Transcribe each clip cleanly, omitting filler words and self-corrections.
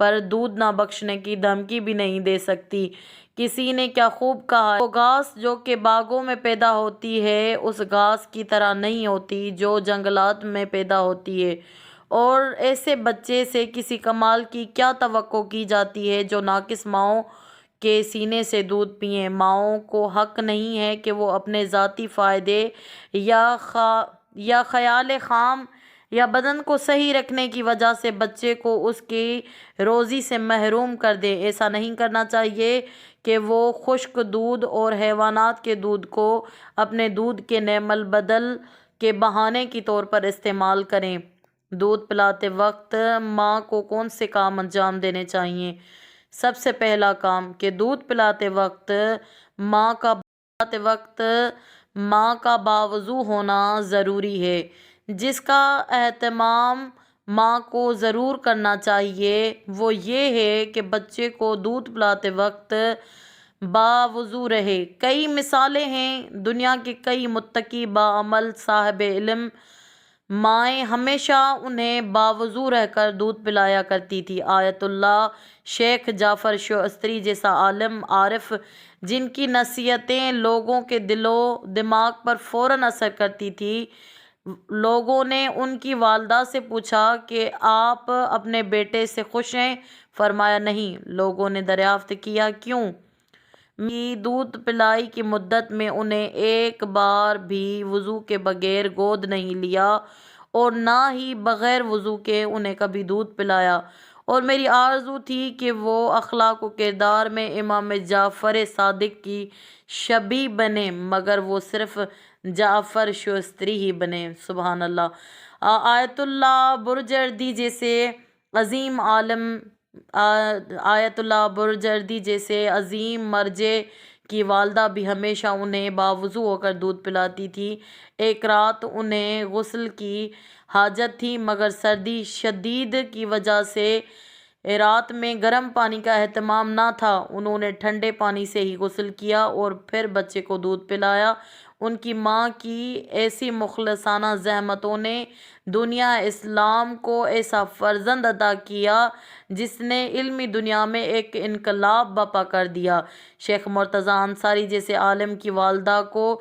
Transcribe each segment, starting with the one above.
پر دودھ نہ بخشنے کی دھمکی بھی نہیں دے سکتی۔ کسی نے کیا خوب کہا ہے، وہ گھاس جو کہ باغوں میں پیدا ہوتی ہے اس گھاس کی طرح نہیں ہوتی جو جنگلات میں پیدا ہوتی ہے، اور ایسے بچے سے کسی کمال کی کیا توقع کی جاتی ہے جو ناقص ماؤں کے سینے سے دودھ پئیں۔ ماؤں کو حق نہیں ہے کہ وہ اپنے ذاتی فائدے یا خیال خام یا بدن کو صحیح رکھنے کی وجہ سے بچے کو اس کی روزی سے محروم کر دے۔ ایسا نہیں کرنا چاہیے کہ وہ خشک دودھ اور حیوانات کے دودھ کو اپنے دودھ کے نعم البدل کے بہانے کے طور پر استعمال کریں۔ دودھ پلاتے وقت ماں کو کون سے کام انجام دینے چاہیے؟ سب سے پہلا کام کہ دودھ پلاتے وقت ماں کا باوضو ہونا ضروری ہے، جس کا اہتمام ماں کو ضرور کرنا چاہیے وہ یہ ہے کہ بچے کو دودھ پلاتے وقت باوضو رہے۔ کئی مثالیں ہیں، دنیا کے کئی متقی باعمل صاحب علم مائیں ہمیشہ انہیں باوضو رہ کر دودھ پلایا کرتی تھی۔ آیت اللہ شیخ جعفر شوستری جیسا عالم عارف جن کی نصیحتیں لوگوں کے دل و دماغ پر فوراً اثر کرتی تھی، لوگوں نے ان کی والدہ سے پوچھا کہ آپ اپنے بیٹے سے خوش ہیں؟ فرمایا نہیں۔ لوگوں نے دریافت کیا کیوں؟ کی دودھ پلائی کی مدت میں انہیں ایک بار بھی وضو کے بغیر گود نہیں لیا اور نہ ہی بغیر وضو کے انہیں کبھی دودھ پلایا، اور میری آرزو تھی کہ وہ اخلاق و کردار میں امام جعفر صادق کی شبیہ بنے، مگر وہ صرف جعفر شوستری ہی بنے۔ سبحان اللہ۔ آیت اللہ برجردی جیسے عظیم مرجع کی والدہ بھی ہمیشہ انہیں باوضو ہو کر دودھ پلاتی تھی۔ ایک رات انہیں غسل کی حاجت تھی، مگر سردی شدید کی وجہ سے رات میں گرم پانی کا اہتمام نہ تھا۔ انہوں نے ٹھنڈے پانی سے ہی غسل کیا اور پھر بچے کو دودھ پلایا۔ ان کی ماں کی ایسی مخلصانہ زحمتوں نے دنیا اسلام کو ایسا فرزند عطا کیا جس نے علمی دنیا میں ایک انقلاب برپا کر دیا۔ شیخ مرتضیٰ انصاری جیسے عالم کی والدہ کو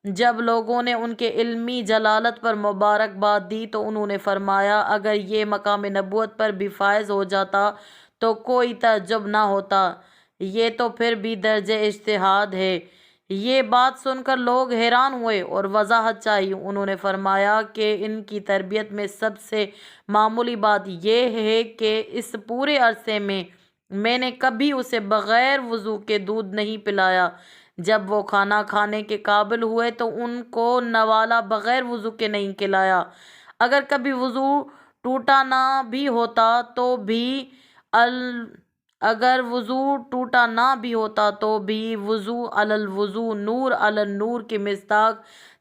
جب لوگوں نے ان کے علمی جلالت پر مبارکباد دی تو انہوں نے فرمایا، اگر یہ مقام نبوت پر بھی فائز ہو جاتا تو کوئی تعجب نہ ہوتا، یہ تو پھر بھی درجہ اجتہاد ہے۔ یہ بات سن کر لوگ حیران ہوئے اور وضاحت چاہی۔ انہوں نے فرمایا کہ ان کی تربیت میں سب سے معمولی بات یہ ہے کہ اس پورے عرصے میں نے کبھی اسے بغیر وضو کے دودھ نہیں پلایا۔ جب وہ کھانا کھانے کے قابل ہوئے تو ان کو نوالہ بغیر وضو کے نہیں کھلایا۔ اگر کبھی وضو ٹوٹا نہ بھی ہوتا تو بھی وضو علی الوضو نور علی النور کی مصداق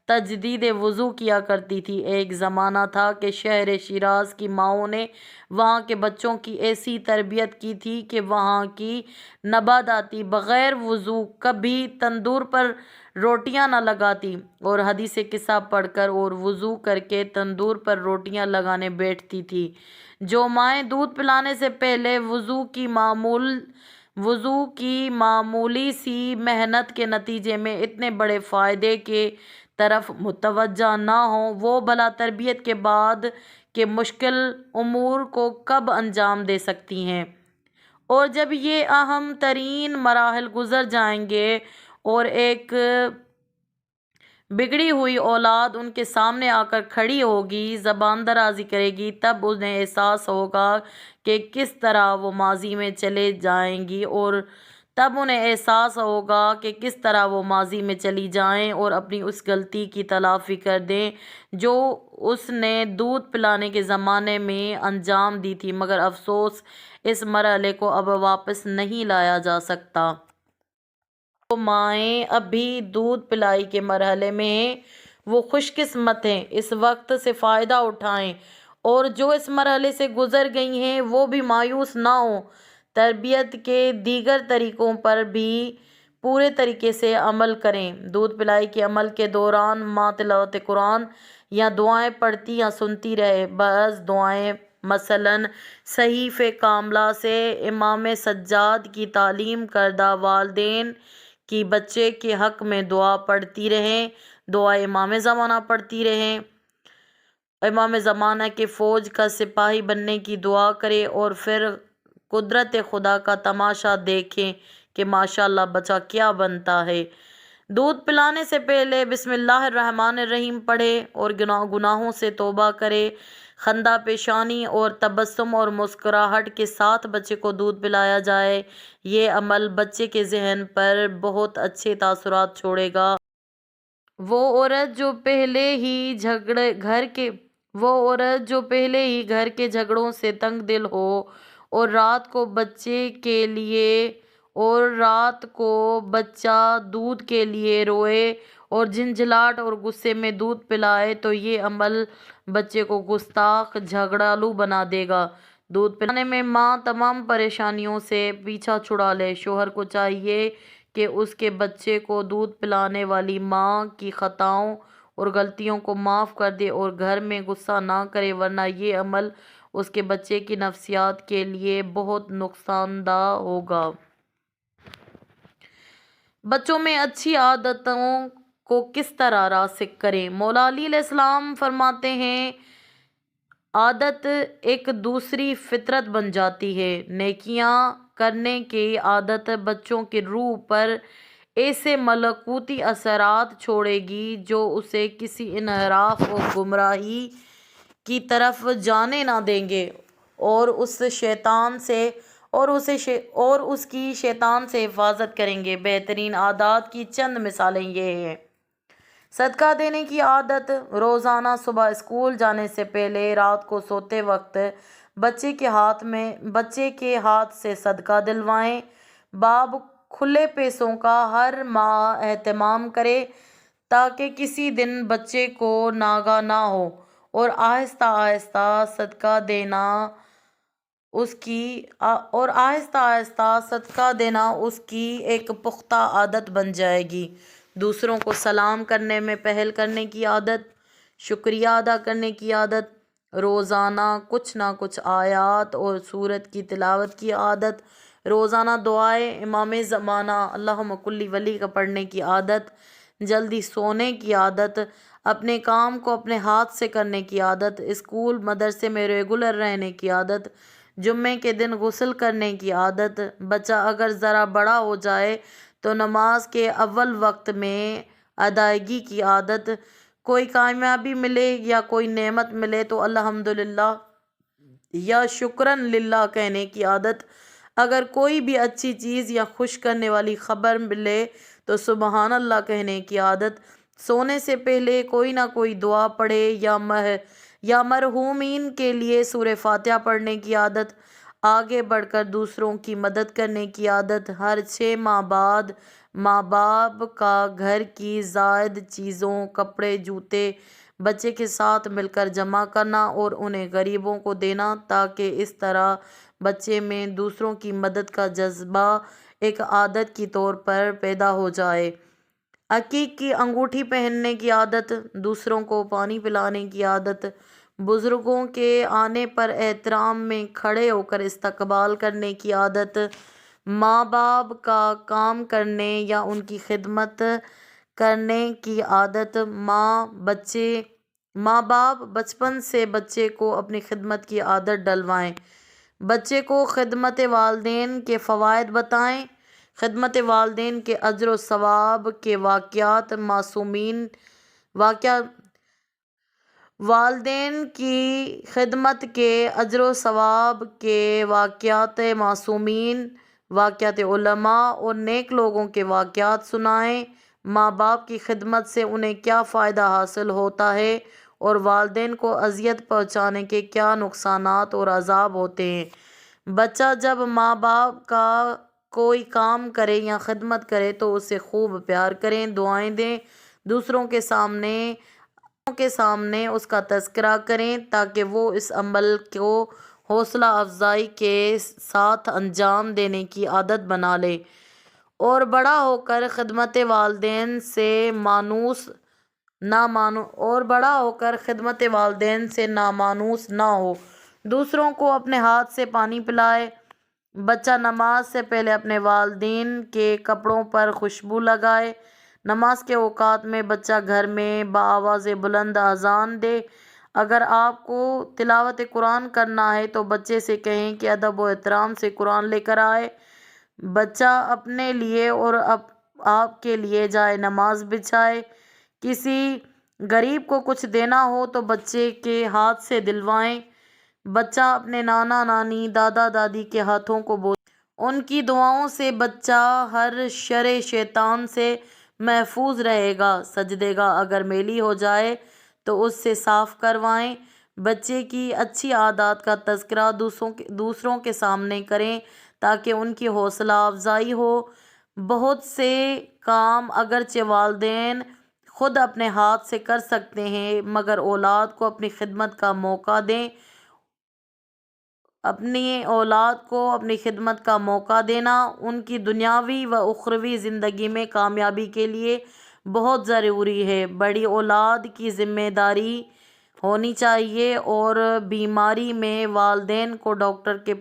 تجدید وضو کیا کرتی تھی۔ ایک زمانہ تھا کہ شہر شیراز کی ماؤں نے وہاں کے بچوں کی ایسی تربیت کی تھی کہ وہاں کی نباتاتی بغیر وضو کبھی تندور پر روٹیاں نہ لگاتی، اور حدیث قصہ پڑھ کر اور وضو کر کے تندور پر روٹیاں لگانے بیٹھتی تھی۔ جو مائیں دودھ پلانے سے پہلے وضو کی معمولی سی محنت کے نتیجے میں اتنے بڑے فائدے کی طرف متوجہ نہ ہوں، وہ بھلا تربیت کے بعد کے مشکل امور کو کب انجام دے سکتی ہیں؟ اور جب یہ اہم ترین مراحل گزر جائیں گے اور ایک بگڑی ہوئی اولاد ان کے سامنے آ کر کھڑی ہوگی، زبان درازی کرے گی، تب انہیں احساس ہوگا کہ کس طرح وہ ماضی میں چلی جائیں اور اپنی اس غلطی کی تلافی کر دیں جو اس نے دودھ پلانے کے زمانے میں انجام دی تھی، مگر افسوس اس مرحلے کو اب واپس نہیں لایا جا سکتا۔ جو مائیں اب بھی دودھ پلائی کے مرحلے میں ہیں وہ خوش قسمت ہیں، اس وقت سے فائدہ اٹھائیں، اور جو اس مرحلے سے گزر گئی ہیں وہ بھی مایوس نہ ہوں۔ تربیت کے دیگر طریقوں پر بھی پورے طریقے سے عمل کریں۔ دودھ پلائی کے عمل کے دوران ماں تلاوت قرآن یا دعائیں پڑھتی یا سنتی رہے۔ بعض دعائیں مثلاً صحیف کاملہ سے امام سجاد کی تعلیم کردہ والدین کی بچے کے حق میں دعا پڑھتی رہیں، دعا امام زمانہ پڑھتی رہیں، امام زمانہ کے فوج کا سپاہی بننے کی دعا کرے اور پھر قدرت خدا کا تماشا دیکھیں کہ ماشاءاللہ بچہ کیا بنتا ہے۔ دودھ پلانے سے پہلے بسم اللہ الرحمن الرحیم پڑھے اور گناہوں سے توبہ کرے۔ خندہ پیشانی اور تبسم اور مسکراہٹ کے ساتھ بچے کو دودھ پلایا جائے۔ یہ عمل بچے کے ذہن پر بہت اچھے تاثرات چھوڑے گا۔ وہ عورت جو پہلے ہی گھر کے جھگڑوں سے تنگ دل ہو اور رات کو بچہ دودھ کے لیے روئے اور جھنجھلاہٹ اور غصے میں دودھ پلائے تو یہ عمل بچے کو گستاخ جھگڑالو بنا دے گا۔ دودھ پلانے میں ماں تمام پریشانیوں سے پیچھا چھڑا لے۔ شوہر کو چاہیے کہ اس کے بچے کو دودھ پلانے والی ماں کی خطاؤں اور غلطیوں کو معاف کر دے اور گھر میں غصہ نہ کرے، ورنہ یہ عمل اس کے بچے کی نفسیات کے لیے بہت نقصان دہ ہوگا۔ بچوں میں اچھی عادتوں کو کس طرح راسخ کریں؟ مولا علی علیہ السلام فرماتے ہیں، عادت ایک دوسری فطرت بن جاتی ہے۔ نیکیاں کرنے کی عادت بچوں کی روح پر ایسے ملکوتی اثرات چھوڑے گی جو اسے کسی انحراف اور گمراہی کی طرف جانے نہ دیں گے اور اس کی شیطان سے حفاظت کریں گے۔ بہترین عادات کی چند مثالیں یہ ہیں۔ صدقہ دینے کی عادت، روزانہ صبح اسکول جانے سے پہلے رات کو سوتے وقت بچے کے ہاتھ سے صدقہ دلوائیں۔ باپ کھلے پیسوں کا ہر ماہ اہتمام کرے تاکہ کسی دن بچے کو ناگہ نہ ہو اور آہستہ آہستہ صدقہ دینا اس کی ایک پختہ عادت بن جائے گی۔ دوسروں کو سلام کرنے میں پہل کرنے کی عادت، شکریہ ادا کرنے کی عادت، روزانہ کچھ نہ کچھ آیات اور سورت کی تلاوت کی عادت، روزانہ دعائے امام زمانہ اللہم کل ولی کا پڑھنے کی عادت، جلدی سونے کی عادت، اپنے کام کو اپنے ہاتھ سے کرنے کی عادت، اسکول مدرسے میں ریگولر رہنے کی عادت، جمعے کے دن غسل کرنے کی عادت۔ بچہ اگر ذرا بڑا ہو جائے تو نماز کے اول وقت میں ادائیگی کی عادت، کوئی کامیابی ملے یا کوئی نعمت ملے تو الحمدللہ یا شکراً للہ کہنے کی عادت، اگر کوئی بھی اچھی چیز یا خوش کرنے والی خبر ملے تو سبحان اللہ کہنے کی عادت، سونے سے پہلے کوئی نہ کوئی دعا پڑھے یا مرحومین کے لیے سورہ فاتحہ پڑھنے کی عادت، آگے بڑھ کر دوسروں کی مدد کرنے کی عادت، ہر 6 ماہ بعد ماں باپ کا گھر کی زائد چیزوں، کپڑے، جوتے بچے کے ساتھ مل کر جمع کرنا اور انہیں غریبوں کو دینا تاکہ اس طرح بچے میں دوسروں کی مدد کا جذبہ ایک عادت کے طور پر پیدا ہو جائے۔ عقیق کی انگوٹھی پہننے کی عادت، دوسروں کو پانی پلانے کی عادت، بزرگوں کے آنے پر احترام میں کھڑے ہو کر استقبال کرنے کی عادت، ماں باپ کا کام کرنے یا ان کی خدمت کرنے کی عادت۔ ماں باپ بچپن سے بچے کو اپنی خدمت کی عادت ڈلوائیں۔ بچے کو خدمت والدین کے فوائد بتائیں۔ خدمت والدین کے اجر و ثواب کے واقعات والدین کی خدمت کے اجر و ثواب کے واقعات معصومین، واقعات علماء اور نیک لوگوں کے واقعات سنائیں۔ ماں باپ کی خدمت سے انہیں کیا فائدہ حاصل ہوتا ہے اور والدین کو اذیت پہنچانے کے کیا نقصانات اور عذاب ہوتے ہیں۔ بچہ جب ماں باپ کا کوئی کام کرے یا خدمت کرے تو اسے خوب پیار کریں، دعائیں دیں، دوسروں کے سامنے اس کا تذکرہ کریں تاکہ وہ اس عمل کو حوصلہ افزائی کے ساتھ انجام دینے کی عادت بنا لے اور بڑا ہو کر خدمت والدین سے نامانوس نہ ہو۔ دوسروں کو اپنے ہاتھ سے پانی پلائے۔ بچہ نماز سے پہلے اپنے والدین کے کپڑوں پر خوشبو لگائے۔ نماز کے اوقات میں بچہ گھر میں بآواز بلند اذان دے۔ اگر آپ کو تلاوت قرآن کرنا ہے تو بچے سے کہیں کہ ادب و احترام سے قرآن لے کر آئے۔ بچہ اپنے لیے اور آپ کے لیے جائے نماز بچھائے۔ کسی غریب کو کچھ دینا ہو تو بچے کے ہاتھ سے دلوائیں۔ بچہ اپنے نانا نانی دادا دادی کے ہاتھوں کو بوسے۔ ان کی دعاؤں سے بچہ ہر شر شیطان سے محفوظ رہے گا۔ سجدے گاہ اگر میلی ہو جائے تو اس سے صاف کروائیں۔ بچے کی اچھی عادات کا تذکرہ دوسروں کے سامنے کریں تاکہ ان کی حوصلہ افزائی ہو۔ بہت سے کام اگرچہ والدین خود اپنے ہاتھ سے کر سکتے ہیں مگر اولاد کو اپنی خدمت کا موقع دیں۔ اپنی اولاد کو اپنی خدمت کا موقع دینا ان کی دنیاوی و اخروی زندگی میں کامیابی کے لیے بہت ضروری ہے۔ بڑی اولاد کی ذمہ داری ہونی چاہیے اور بیماری میں والدین کو ڈاکٹر کے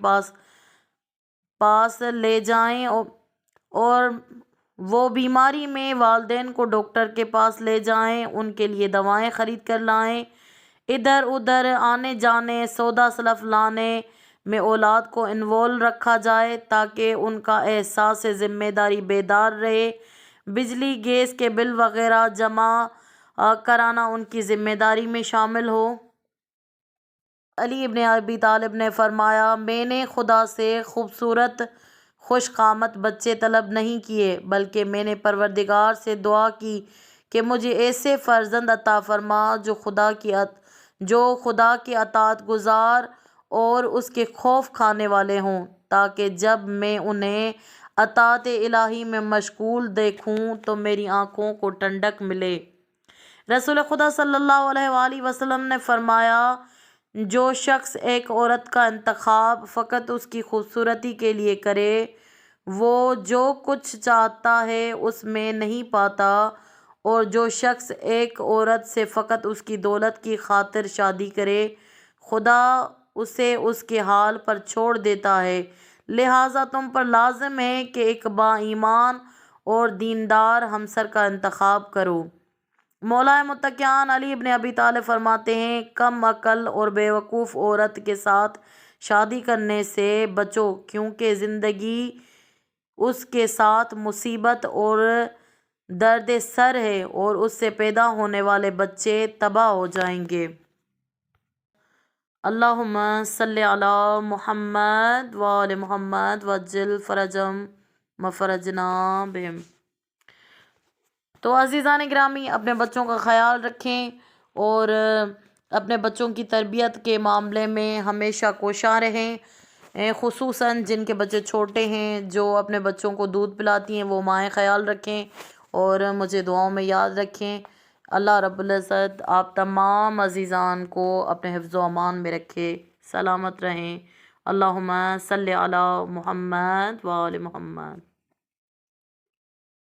پاس لے جائیں اور وہ بیماری میں والدین کو ڈاکٹر کے پاس لے جائیں، ان کے لیے دوائیں خرید کر لائیں۔ ادھر ادھر آنے جانے سودا سلف لانے میں اولاد کو انوالو رکھا جائے تاکہ ان کا احساس ذمہ داری بیدار رہے۔ بجلی گیس کے بل وغیرہ جمع کرانا ان کی ذمہ داری میں شامل ہو۔ علی ابن ابی طالب نے فرمایا، میں نے خدا سے خوبصورت خوش قامت بچے طلب نہیں کیے بلکہ میں نے پروردگار سے دعا کی کہ مجھے ایسے فرزند عطا فرما جو خدا کے اطاعت گزار اور اس کے خوف کھانے والے ہوں، تاکہ جب میں انہیں اطاعت الہی میں مشغول دیکھوں تو میری آنکھوں کو ٹھنڈک ملے۔ رسول خدا صلی اللہ علیہ وآلہ وسلم نے فرمایا، جو شخص ایک عورت کا انتخاب فقط اس کی خوبصورتی کے لیے کرے وہ جو کچھ چاہتا ہے اس میں نہیں پاتا، اور جو شخص ایک عورت سے فقط اس کی دولت کی خاطر شادی کرے خدا اسے اس کے حال پر چھوڑ دیتا ہے۔ لہٰذا تم پر لازم ہے کہ ایک با ایمان اور دیندار ہمسر کا انتخاب کرو۔ مولا متقیان علی ابن ابی طالب فرماتے ہیں، کم عقل اور بیوقوف عورت کے ساتھ شادی کرنے سے بچو کیونکہ زندگی اس کے ساتھ مصیبت اور درد سر ہے اور اس سے پیدا ہونے والے بچے تباہ ہو جائیں گے۔ اللہم صلی علی محمد وآل محمد وعجل فرجہم وفرجنا بہم۔ تو عزیزان گرامی، اپنے بچوں کا خیال رکھیں اور اپنے بچوں کی تربیت کے معاملے میں ہمیشہ کوشاں رہیں، خصوصاً جن کے بچے چھوٹے ہیں، جو اپنے بچوں کو دودھ پلاتی ہیں وہ مائیں خیال رکھیں اور مجھے دعاؤں میں یاد رکھیں۔ اللہ رب العزت آپ تمام عزیزان کو اپنے حفظ و امان میں رکھے، سلامت رہیں۔ اللہم صلی علی محمد وآل محمد۔